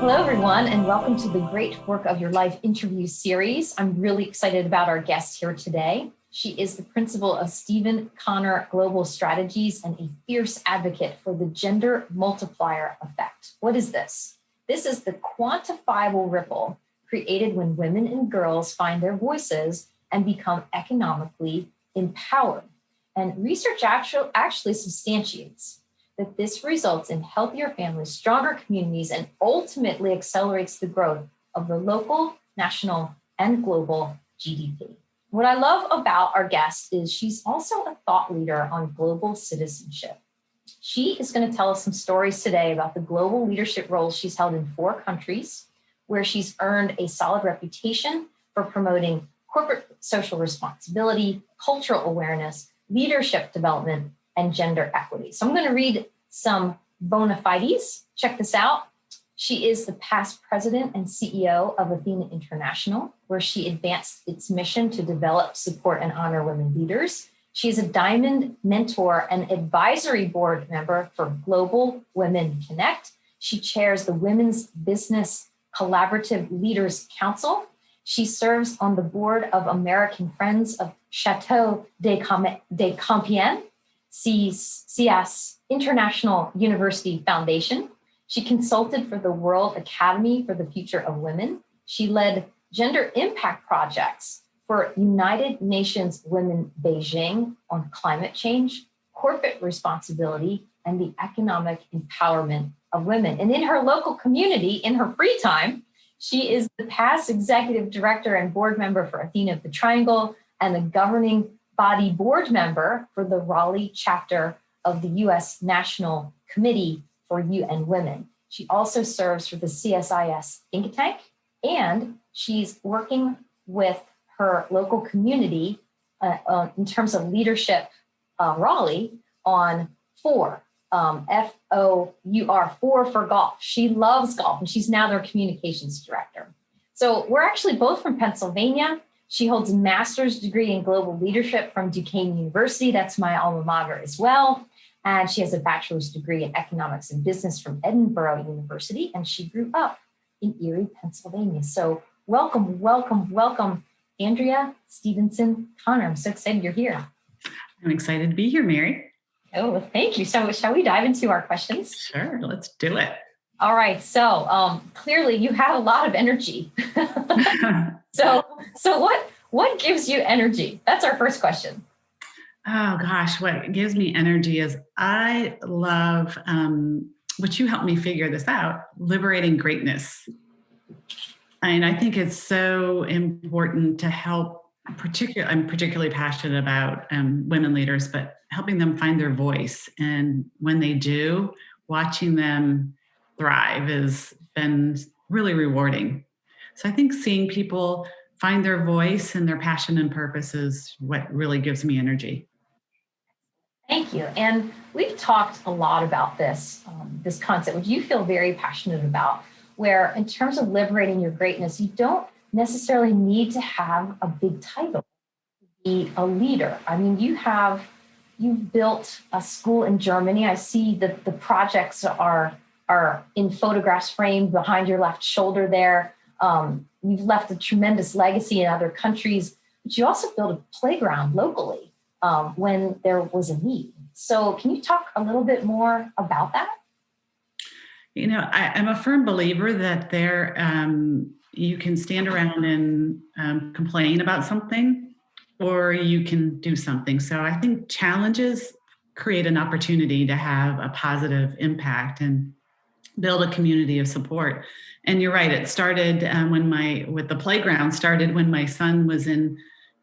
Hello, everyone, and welcome to the Great Work of Your Life interview series. I'm really excited about our guest here today. She is the principal of Stephen Connor Global Strategies and a fierce advocate for the gender multiplier effect. What is this? This is the quantifiable ripple created when women and girls find their voices and become economically empowered. And research actually substantiates that this results in healthier families, stronger communities, and ultimately accelerates the growth of the local, national, and global GDP. What I love about our guest is she's also a thought leader on global citizenship. She is going to tell us some stories today about the global leadership roles she's held in 4 countries, where she's earned a solid reputation for promoting corporate social responsibility, cultural awareness, leadership development, and gender equity. So I'm going to read some bona fides. Check this out. She is the past president and CEO of Athena International, where she advanced its mission to develop, support, and honor women leaders. She is a Diamond Mentor and Advisory Board member for Global Women Connect. She chairs the Women's Business Collaborative Leaders Council. She serves on the board of American Friends of Chateau de Compiègne, CS International University Foundation. She consulted for the World Academy for the Future of Women. She led gender impact projects for United Nations Women Beijing on climate change, corporate responsibility, and the economic empowerment of women. And in her local community, in her free time, she is the past executive director and board member for Athena of the Triangle and the governing body board member for the Raleigh chapter of the U.S. National Committee for UN Women. She also serves for the CSIS think tank, and she's working with her local community in terms of leadership Raleigh on FOUR, FOUR, four for golf. She loves golf, and she's now their communications director. So we're actually both from Pennsylvania. She holds a master's degree in global leadership from Duquesne University. That's my alma mater as well. And she has a bachelor's degree in economics and business from Edinburgh University. And she grew up in Erie, Pennsylvania. So welcome, welcome, welcome, Andrea Stevenson Connor. I'm so excited you're here. I'm excited to be here, Mary. Oh, thank you. So shall we dive into our questions? Sure, let's do it. All right. So clearly you have a lot of energy. So what gives you energy? That's our first question. Oh gosh, what gives me energy is I love, which you helped me figure this out, liberating greatness. And I think it's so important to help, I'm particularly passionate about women leaders, but helping them find their voice. And when they do, watching them thrive has been really rewarding. So I think seeing people find their voice and their passion and purpose is what really gives me energy. Thank you. And we've talked a lot about this concept, which you feel very passionate about, where in terms of liberating your greatness, you don't necessarily need to have a big title to be a leader. I mean, you've built a school in Germany. I see that the projects are in photographs framed behind your left shoulder there. You've left a tremendous legacy in other countries, but you also built a playground locally when there was a need. So can you talk a little bit more about that? You know, I'm a firm believer that you can stand around and complain about something, or you can do something. So I think challenges create an opportunity to have a positive impact and build a community of support. And you're right, it started with the playground started when my son was in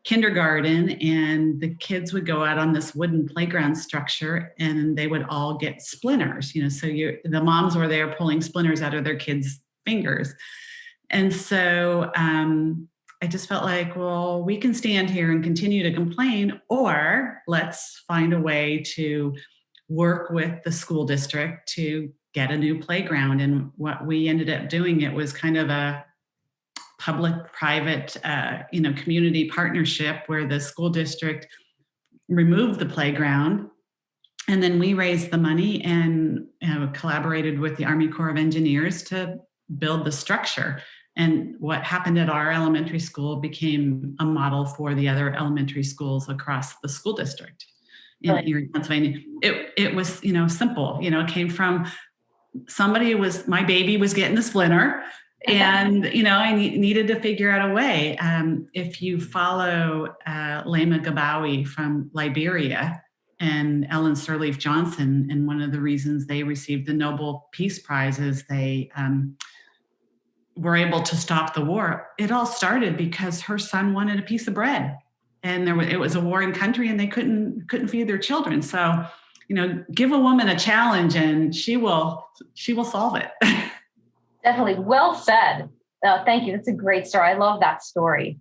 kindergarten, and the kids would go out on this wooden playground structure and they would all get splinters, so the moms were there pulling splinters out of their kids' fingers. And so I just felt like, well, we can stand here and continue to complain, or let's find a way to work with the school district to get a new playground. And what we ended up doing, it was kind of a public-private, community partnership where the school district removed the playground, and then we raised the money and collaborated with the Army Corps of Engineers to build the structure. And what happened at our elementary school became a model for the other elementary schools across the school district in Erie, Pennsylvania. It was, simple. It came from my baby was getting a splinter, and I needed to figure out a way. If you follow Lema Gabawi from Liberia and Ellen Sirleaf Johnson, and one of the reasons they received the Nobel Peace Prize is they were able to stop the war. It all started because her son wanted a piece of bread, and it was a warring country, and they couldn't feed their children. So, give a woman a challenge, and she will solve it. Definitely. Well said. Thank you. That's a great story. I love that story.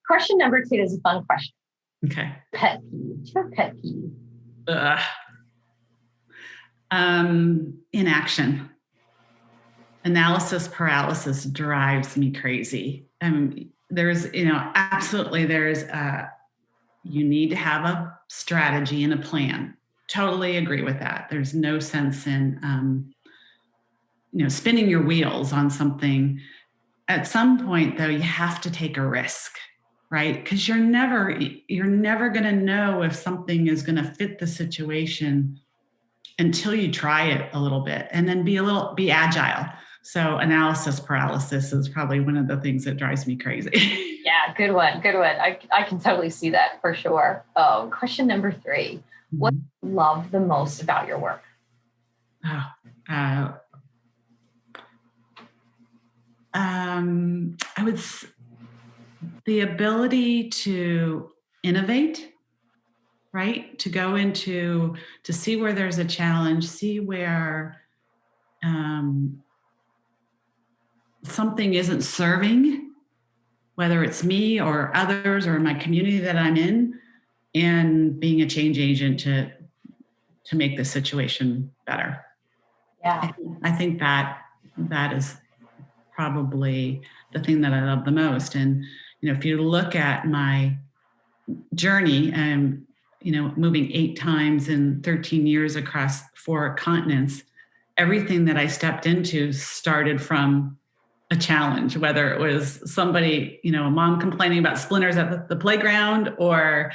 Question number 2 is a fun question. Okay. Pet peeve. What's your pet peeve? Inaction. Analysis paralysis drives me crazy. There's, absolutely, you need to have a strategy and a plan. Totally agree with that. There's no sense in, spinning your wheels on something. At some point, though, you have to take a risk, right? Because you're never going to know if something is going to fit the situation until you try it a little bit, and then be agile. So analysis paralysis is probably one of the things that drives me crazy. Yeah, good one. I can totally see that for sure. Question number 3. What do you love the most about your work? The ability to innovate, right? To go to see where there's a challenge, see where something isn't serving, whether it's me or others or my community that I'm in, and being a change agent to make the situation better. Yeah. I think that is probably the thing that I love the most. And, if you look at my journey, moving 8 times in 13 years across 4 continents, everything that I stepped into started from a challenge, whether it was somebody, a mom complaining about splinters at the playground, or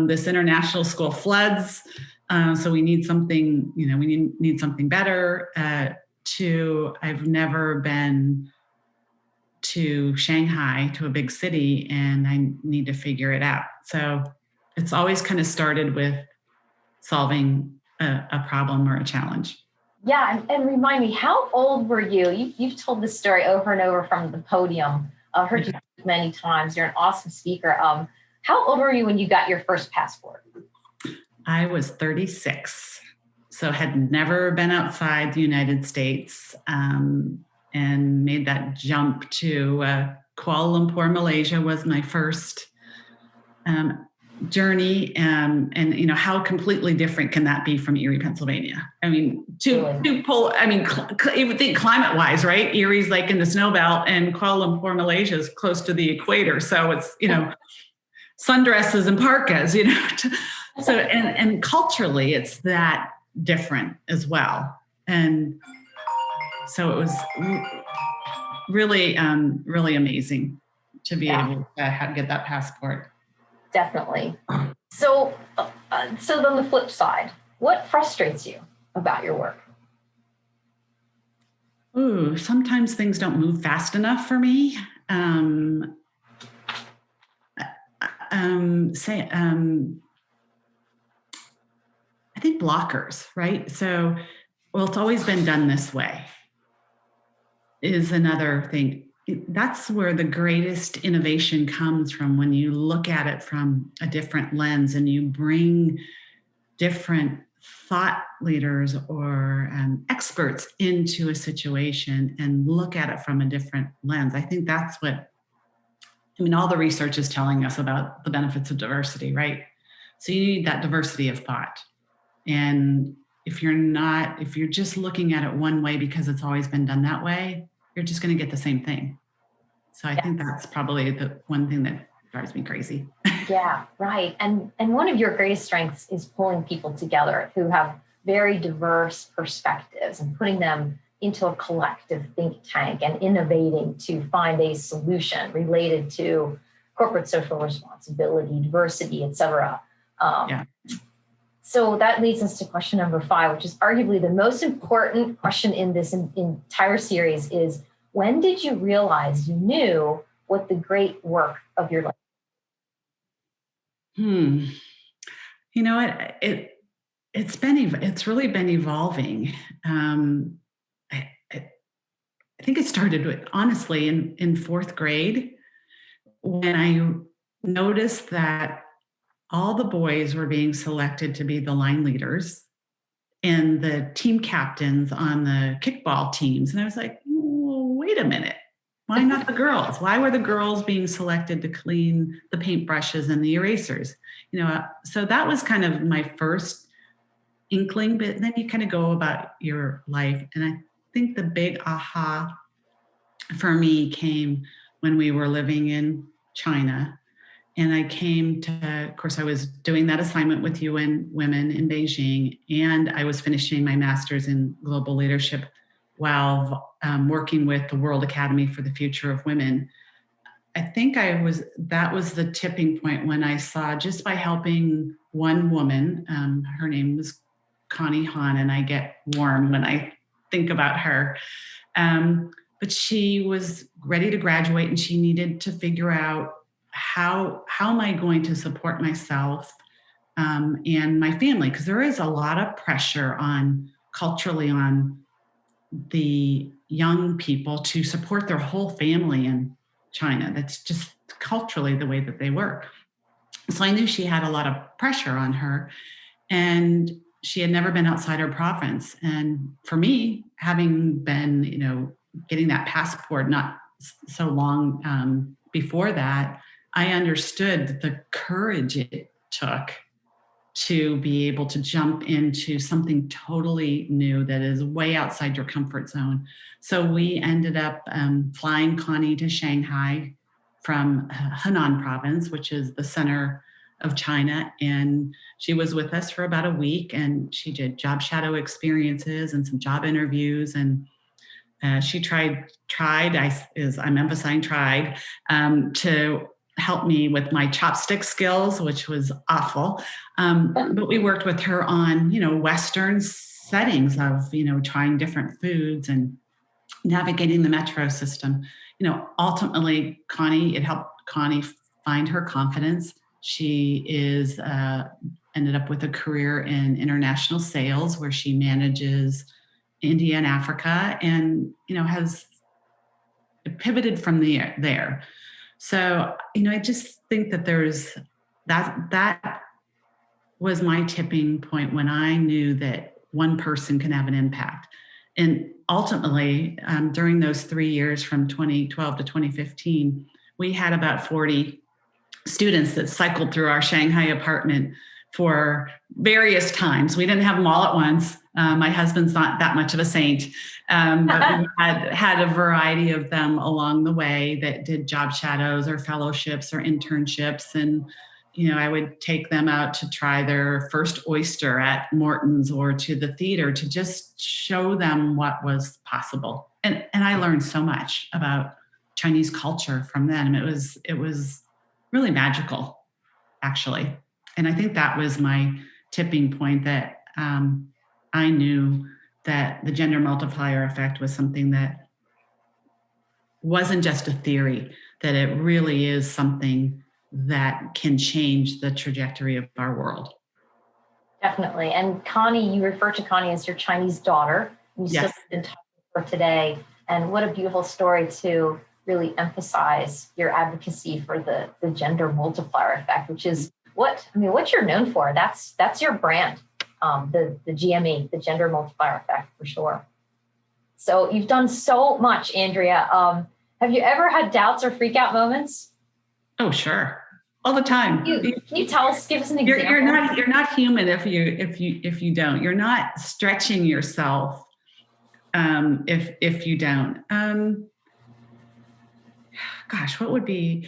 this international school floods. So we need something, we need something better. I've never been to Shanghai, to a big city, and I need to figure it out. So it's always kind of started with solving a problem or a challenge. Yeah, and remind me, how old were you? You've told this story over and over from the podium. I've heard you many times. You're an awesome speaker. How old were you when you got your first passport? I was 36, so had never been outside the United States, and made that jump to Kuala Lumpur, Malaysia was my first journey. And how completely different can that be from Erie, Pennsylvania? I mean, even think climate wise, right? Erie's like in the snow belt, and Kuala Lumpur, Malaysia is close to the equator. So it's, sundresses and parkas, So, and culturally, it's that different as well. And so it was really, really amazing to be able to get that passport. Definitely. So on the flip side, what frustrates you about your work? Sometimes things don't move fast enough for me. I think blockers, right? So, it's always been done this way is another thing. That's where the greatest innovation comes from, when you look at it from a different lens and you bring different thought leaders or experts into a situation and look at it from a different lens. I think that's all the research is telling us about the benefits of diversity, right? So you need that diversity of thought. And if you're just looking at it one way because it's always been done that way, you're just going to get the same thing. So I think that's probably the one thing that drives me crazy. Yeah, right. And one of your greatest strengths is pulling people together who have very diverse perspectives and putting them into a collective think tank and innovating to find a solution related to corporate social responsibility, diversity, et cetera. Yeah. So that leads us to question number 5, which is arguably the most important question in this entire series is, when did you realize you knew what the great work of your life? You know what? It's really been evolving. I think it started with, honestly, in 4th grade, when I noticed that all the boys were being selected to be the line leaders and the team captains on the kickball teams. And I was like, well, wait a minute. Why not the girls? Why were the girls being selected to clean the paintbrushes and the erasers? So that was kind of my first inkling, but then you kind of go about your life. And I think the big aha for me came when we were living in China. And I came to, of course, I was doing that assignment with UN Women in Beijing, and I was finishing my master's in global leadership while working with the World Academy for the Future of Women. I think that was the tipping point when I saw, just by helping one woman, her name was Connie Han, and I get warm when I think about her. But she was ready to graduate, and she needed to figure out how am I going to support myself and my family, because there is a lot of pressure culturally on the young people to support their whole family in China. That's just culturally the way that they work. So I knew she had a lot of pressure on her, and she had never been outside her province. And for me, having been, getting that passport not so long before that, I understood the courage it took to be able to jump into something totally new that is way outside your comfort zone. So we ended up flying Connie to Shanghai from Henan province, which is the center of China. And she was with us for about a week, and she did job shadow experiences and some job interviews. And she tried, I'm emphasizing tried, to help me with my chopstick skills, which was awful. But we worked with her on, Western settings of, trying different foods and navigating the metro system. Ultimately, it helped Connie find her confidence. She ended up with a career in international sales, where she manages India and Africa, and has pivoted from there. So I just think that there's that was my tipping point when I knew that one person can have an impact. And ultimately, during those 3 years from 2012 to 2015, we had about 40 students that cycled through our Shanghai apartment for various times. We didn't have them all at once. My husband's not that much of a saint, but we had a variety of them along the way that did job shadows or fellowships or internships. And, I would take them out to try their first oyster at Morton's or to the theater to just show them what was possible. And I learned so much about Chinese culture from them. It was really magical, actually. And I think that was my tipping point, that I knew that the gender multiplier effect was something that wasn't just a theory, that it really is something that can change the trajectory of our world. Definitely. And Connie, you refer to Connie as your Chinese daughter. You Yes. still in touch with her today. And what a beautiful story to really emphasize your advocacy for the gender multiplier effect, which is what you're known for. That's your brand, the GME, the gender multiplier effect, for sure. So you've done so much, Andrea. Have you ever had doubts or freak out moments? Oh, sure. All the time. Can you tell us, give us an example? You're not human if you don't. You're not stretching yourself if you don't. Gosh, what would be?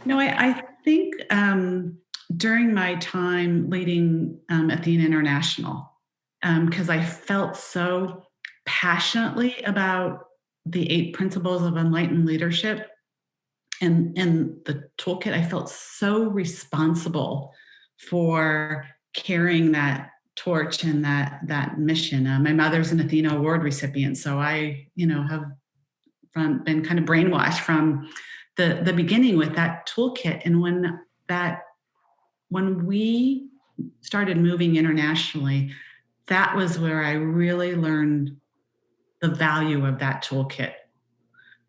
I think during my time leading Athena International, because I felt so passionately about the 8 principles of enlightened leadership and the toolkit. I felt so responsible for carrying that torch and that mission. My mother's an Athena Award recipient, so I, have been kind of brainwashed from the beginning with that toolkit. And when we started moving internationally, that was where I really learned the value of that toolkit,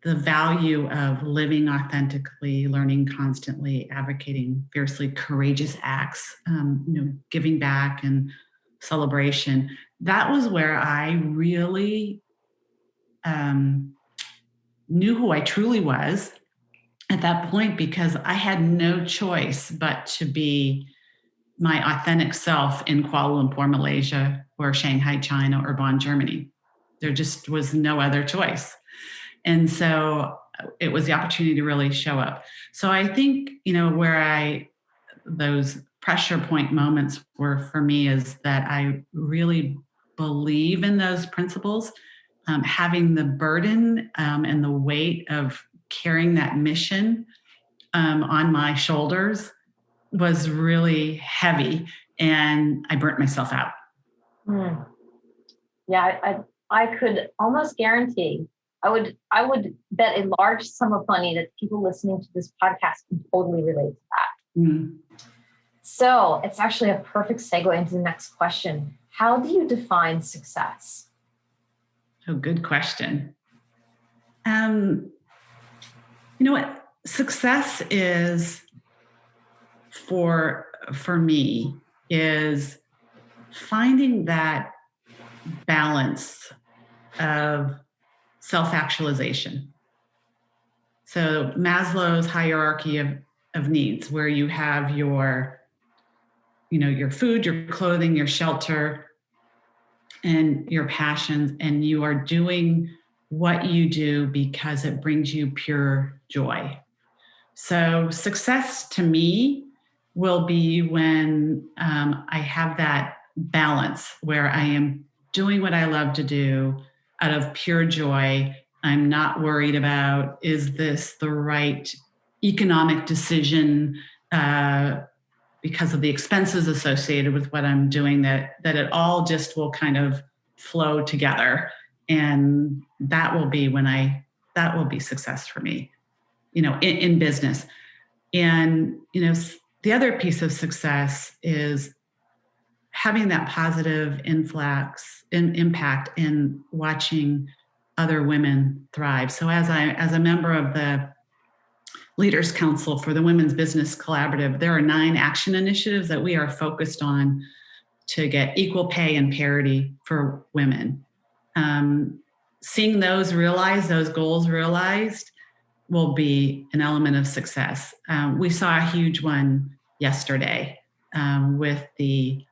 the value of living authentically, learning constantly, advocating fiercely, courageous acts, giving back and celebration. That was where I really knew who I truly was at that point, because I had no choice but to be my authentic self in Kuala Lumpur, Malaysia, or Shanghai, China, or Bonn, Germany. There just was no other choice. And so it was the opportunity to really show up. So I think, where those pressure point moments were for me is that I really believe in those principles. Having the burden and the weight of carrying that mission on my shoulders was really heavy, and I burnt myself out. Yeah, I could almost guarantee, I would bet a large sum of money that people listening to this podcast can totally relate to that. So it's actually a perfect segue into the next question. How do you define success? Oh, good question. You know what? Success is for me is finding that balance of self-actualization. So Maslow's hierarchy of needs, where you have your food, your clothing, your shelter, and your passions, and you are doing what you do because it brings you pure joy. So success to me will be when I have that balance where I am doing what I love to do out of pure joy. I'm not worried about, is this the right economic decision because of the expenses associated with what I'm doing, that it all just will kind of flow together. And that will be that will be success for me, in business. And, the other piece of success is having that positive impact in watching other women thrive. So as a member of the Leaders Council for the Women's Business Collaborative, there are 9 action initiatives that we are focused on to get equal pay and parity for women. Seeing those goals realized will be an element of success. We saw a huge one yesterday with the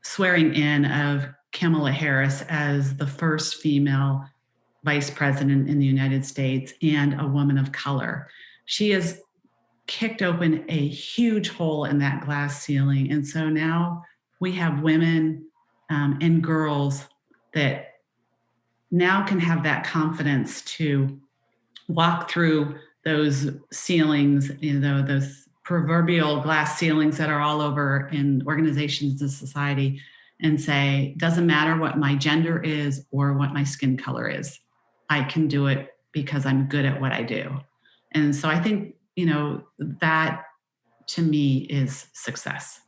swearing in of Kamala Harris as the first female vice president in the United States and a woman of color. She has kicked open a huge hole in that glass ceiling. And so now we have women and girls that now can have that confidence to walk through those ceilings, those proverbial glass ceilings that are all over in organizations and society, and say, doesn't matter what my gender is or what my skin color is. I can do it because I'm good at what I do. And so I think, that to me is success.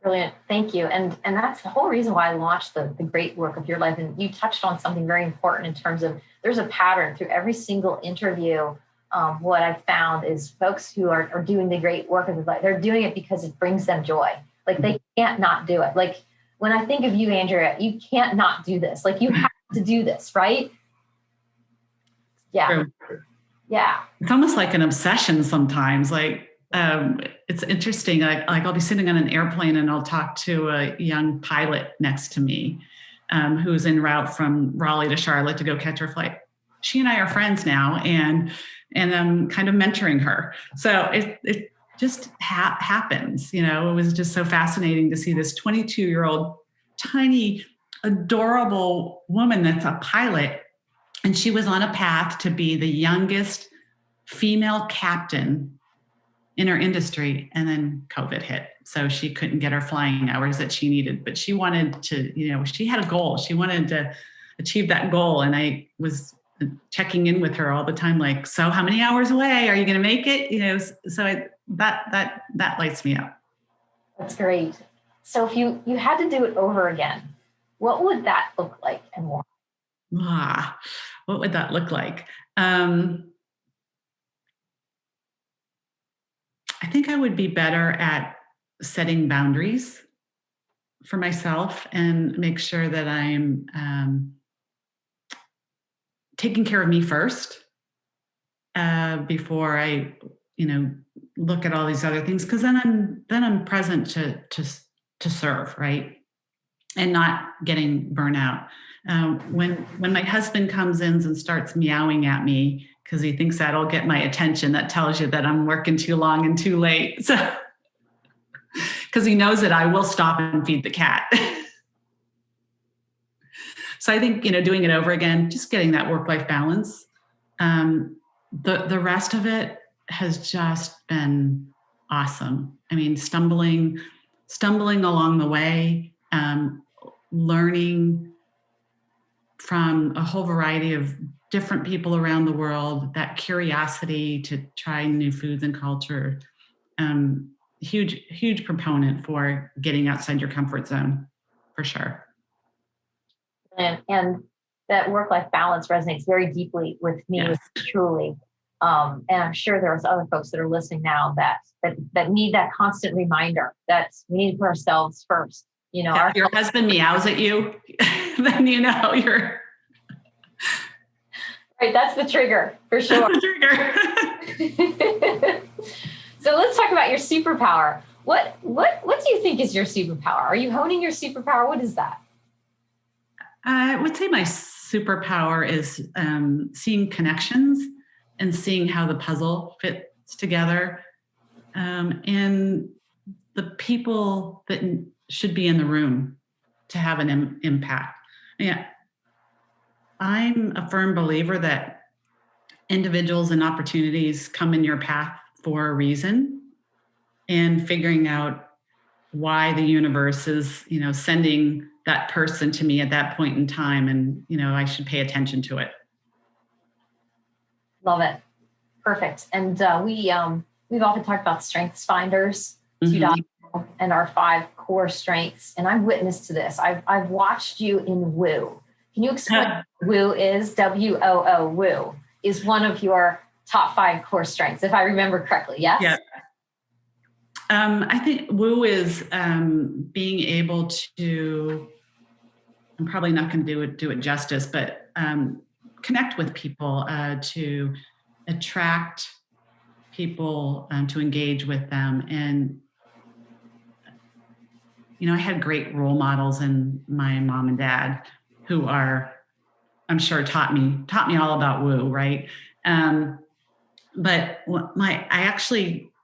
Brilliant. Thank you. And that's the whole reason why I launched the great work of your life. And you touched on something very important in terms of there's a pattern through every single interview. What I've found is folks who are doing the great work of their life, they're doing it because it brings them joy. Like they can't not do it. Like when I think of you, Andrea, you can't not do this. Like you have to do this, right? Yeah. True. Yeah. It's almost like an obsession sometimes. Like it's interesting. Like I'll be sitting on an airplane and I'll talk to a young pilot next to me who's en route from Raleigh to Charlotte to go catch her flight. She and I are friends now, and I'm kind of mentoring her. So it just happens. It was just so fascinating to see this 22-year-old tiny adorable woman that's a pilot, and she was on a path to be the youngest female captain in her industry, and then COVID hit. So she couldn't get her flying hours that she needed, but she wanted to, she had a goal. She wanted to achieve that goal. And I was checking in with her all the time, like, so how many hours away are you going to make it? That lights me up. That's great. So if you had to do it over again, what would that look like and why? What would that look like? I think I would be better at setting boundaries for myself and make sure that I'm taking care of me first before I, look at all these other things. Because then I'm present to serve, right, and not getting burnout. When my husband comes in and starts meowing at me because he thinks that'll get my attention, that tells you that I'm working too long and too late. So, because he knows that I will stop and feed the cat. So I think, doing it over again, just getting that work-life balance. The rest of it has just been awesome. I mean, stumbling along the way, learning from a whole variety of different people around the world, that curiosity to try new foods and culture. Huge proponent for getting outside your comfort zone, for sure. And that work-life balance resonates very deeply with me, Yes. truly. And I'm sure there's other folks that are listening now that need that constant reminder that we need to put ourselves first. If your husband meows at you, then you're right. That's the trigger for sure. So let's talk about your superpower. What do you think is your superpower? Are you honing your superpower? What is that? I would say my superpower is seeing connections and seeing how the puzzle fits together, and the people that should be in the room to have an impact. Yeah, I'm a firm believer that individuals and opportunities come in your path for a reason, and figuring out why the universe is, sending that person to me at that point in time, and I should pay attention to it. Love it. Perfect. And we've often talked about Strengths Finders 2.0 and our 5 core strengths. And I'm witness to this. I've watched you in Woo. Can you explain what Woo is? WOO, Woo is one of your top 5 core strengths, if I remember correctly. Yes. Yeah. I think Woo is being able to, I'm probably not going to do it justice, but connect with people, to attract people, to engage with them. And, I had great role models in my mom and dad who are, I'm sure, taught me all about Woo, right? But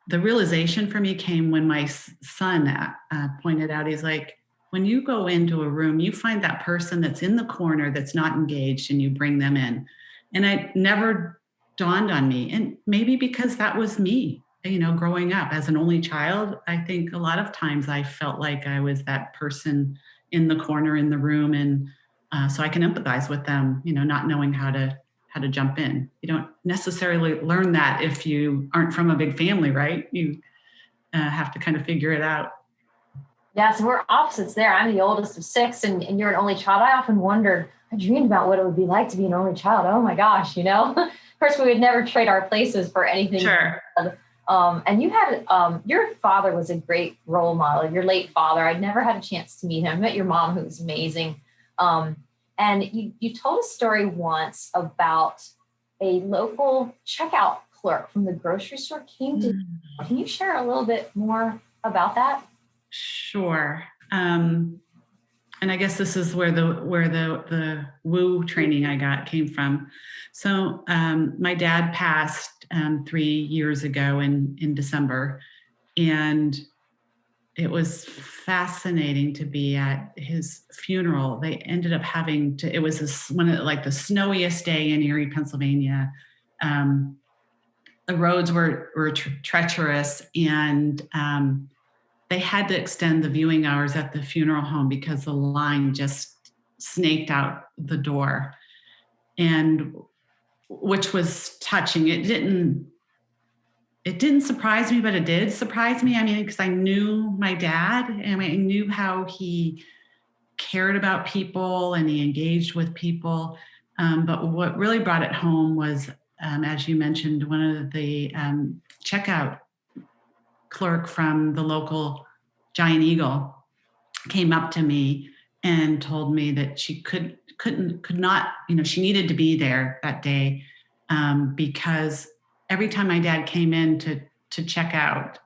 the realization for me came when my son pointed out, he's like, when you go into a room, you find that person that's in the corner that's not engaged and you bring them in. And it never dawned on me. And maybe because that was me, growing up as an only child, I think a lot of times I felt like I was that person in the corner in the room. And so I can empathize with them, not knowing how to jump in. You don't necessarily learn that if you aren't from a big family, right? You have to kind of figure it out. Yeah, so we're opposites there. I'm the oldest of 6 and you're an only child. I often wondered, I dreamed about what it would be like to be an only child. Oh my gosh, Of course, we would never trade our places for anything. Sure. And you had, your father was a great role model, your late father. I'd never had a chance to meet him. I met your mom, who was amazing. And you told a story once about a local checkout clerk from the grocery store came to. Can you share a little bit more about that? Sure. And I guess this is where the Woo training I got came from. So my dad passed 3 years ago in December, and it was fascinating to be at his funeral. They ended up having to, it was one of like the snowiest day in Erie, Pennsylvania. The roads were treacherous, and they had to extend the viewing hours at the funeral home because the line just snaked out the door, and which was touching. It didn't surprise me, but it did surprise me. I mean, because I knew my dad, and I knew how he cared about people and he engaged with people. But what really brought it home was, as you mentioned, one of the checkout clerk from the local Giant Eagle came up to me and told me that she could not, she needed to be there that day, because every time my dad came in to check out,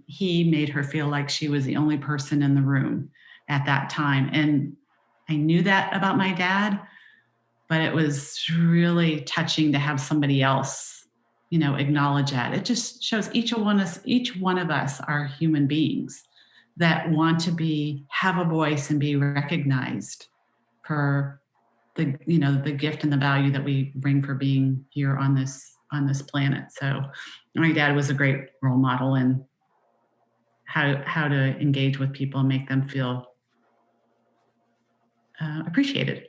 he made her feel like she was the only person in the room at that time. And I knew that about my dad, but it was really touching to have somebody else, acknowledge that. It just shows each one of us are human beings that want to have a voice and be recognized for the gift and the value that we bring for being here on this planet. So my dad was a great role model in how to engage with people and make them feel appreciated.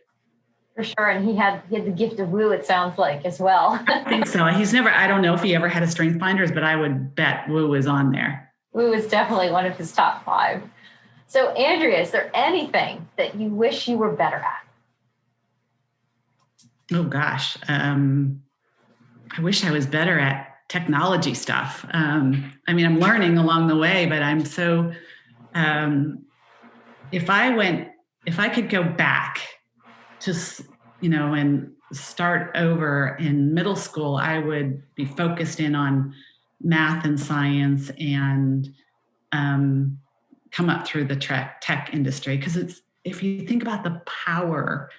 For sure. And he had the gift of woo, it sounds like, as well. I think so. I don't know if he ever had a strength finders, but I would bet woo is on there. Woo is definitely one of his top 5. So Andrea, is there anything that you wish you were better at? Oh gosh. I wish I was better at technology stuff. I'm learning along the way, but I'm so, if I could go back to, and start over in middle school, I would be focused in on math and science and come up through the tech industry. Because if you think about the power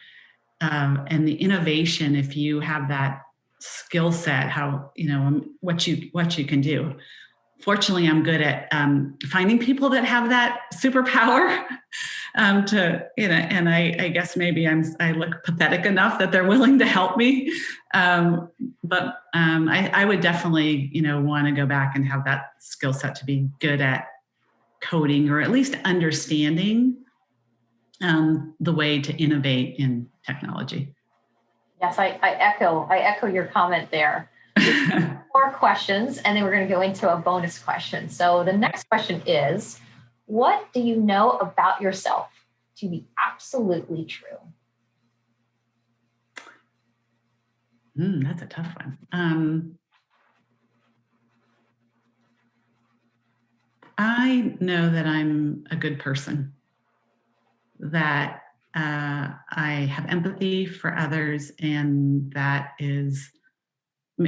and the innovation, if you have that skill set, how, what you can do. Fortunately, I'm good at finding people that have that superpower and I guess maybe I look pathetic enough that they're willing to help me. But I would definitely, want to go back and have that skill set to be good at coding, or at least understanding the way to innovate in technology. Yes, I echo your comment there. 4 questions, and then we're going to go into a bonus question. So the next question is, what do you know about yourself to be absolutely true? That's a tough one. I know that I'm a good person, that I have empathy for others, and that is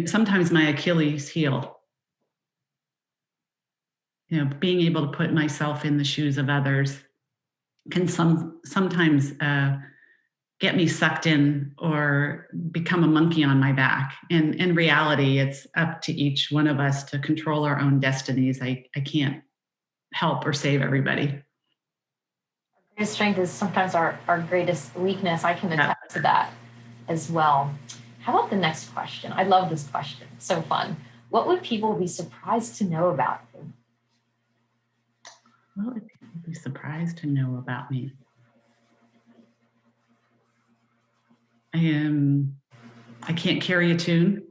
sometimes my Achilles heel. Being able to put myself in the shoes of others can sometimes get me sucked in or become a monkey on my back. And in reality, it's up to each one of us to control our own destinies. I can't help or save everybody. Our greatest strength is sometimes our greatest weakness. I can attest to that as well. How about the next question? I love this question. It's so fun. What would people be surprised to know about you? What would people be surprised to know about me? I can't carry a tune,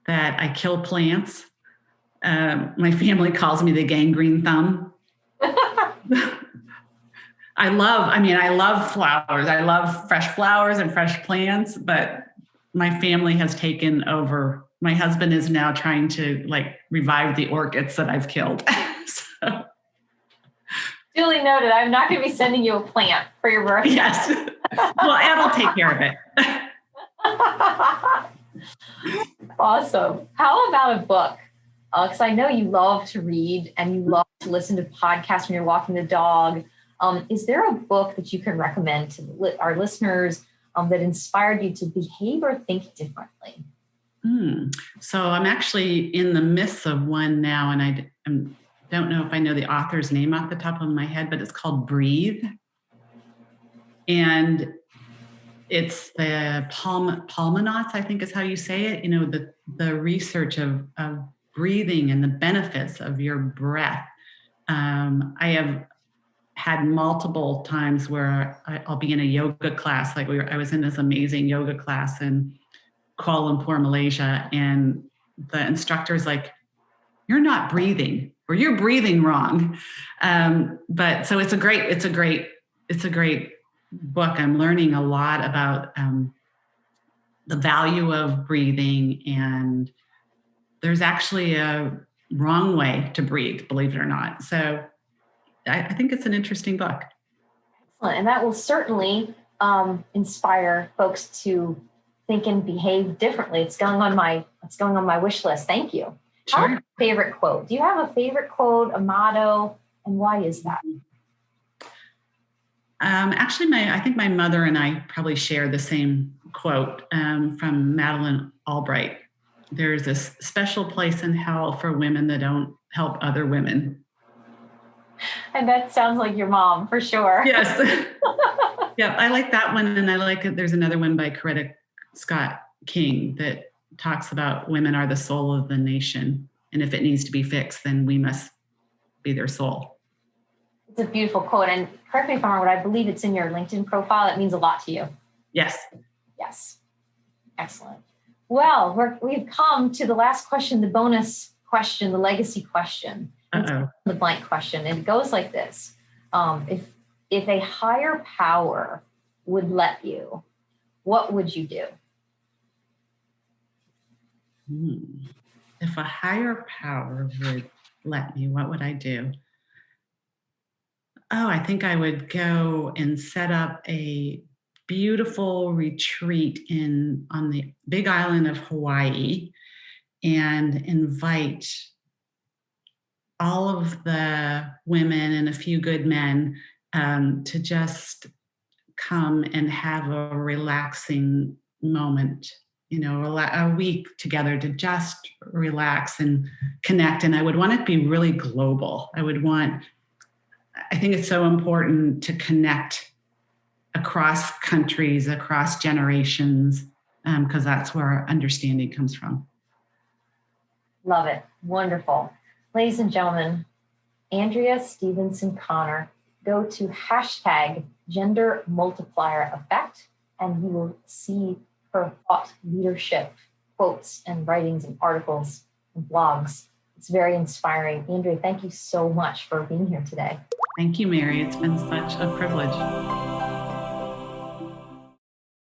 that I kill plants. My family calls me the gangrene thumb. I love flowers. I love fresh flowers and fresh plants, but my family has taken over. My husband is now trying to revive the orchids that I've killed. So. Duly noted. I'm not going to be sending you a plant for your birthday. Yes. Well, Ed will take care of it. Awesome. How about a book? Because I know you love to read and you love to listen to podcasts when you're walking the dog. Is there a book that you can recommend to our listeners that inspired you to behave or think differently? So I'm actually in the midst of one now, and I'm don't know if I know the author's name off the top of my head, but it's called Breathe. And it's the Palmanauts, I think is how you say it. You know, the research of breathing and the benefits of your breath. I have had multiple times where I'll be in a yoga class. Like I was in this amazing yoga class in Kuala Lumpur, Malaysia, and the instructor's like, "You're not breathing, or you're breathing wrong." But so it's a great book. I'm learning a lot about the value of breathing, and there's actually a wrong way to breathe, believe it or not. So I think it's an interesting book. Excellent. And that will certainly inspire folks to think and behave differently. It's going on my wish list. Thank you. Sure. How about your favorite quote? Do you have a favorite quote, a motto, and why is that? Actually, I think my mother and I probably share the same quote from Madeleine Albright. There's a special place in hell for women that don't help other women. And that sounds like your mom, for sure. Yes. Yeah, I like that one. And I like it. There's another one by Coretta Scott King that talks about women are the soul of the nation. And if it needs to be fixed, then we must be their soul. It's a beautiful quote. And correct me if I'm wrong, but I believe it's in your LinkedIn profile. It means a lot to you. Yes. Yes. Excellent. Well, we've come to the last question, the bonus question, the legacy question. Uh-oh. The blank question. And it goes like this. If a higher power would let you, what would you do? If a higher power would let me, what would I do? Oh, I think I would go and set up a beautiful retreat on the big island of Hawaii and invite all of the women and a few good men to just come and have a relaxing moment, you know, a week together to just relax and connect. And I would want it to be really global. I think it's so important to connect across countries, across generations, because that's where our understanding comes from. Love it. Wonderful. Ladies and gentlemen, Andrea Stevenson Connor, go to #Gender Multiplier Effect, and you will see her thought leadership quotes and writings and articles and blogs. It's very inspiring. Andrea, thank you so much for being here today. Thank you, Mary. It's been such a privilege.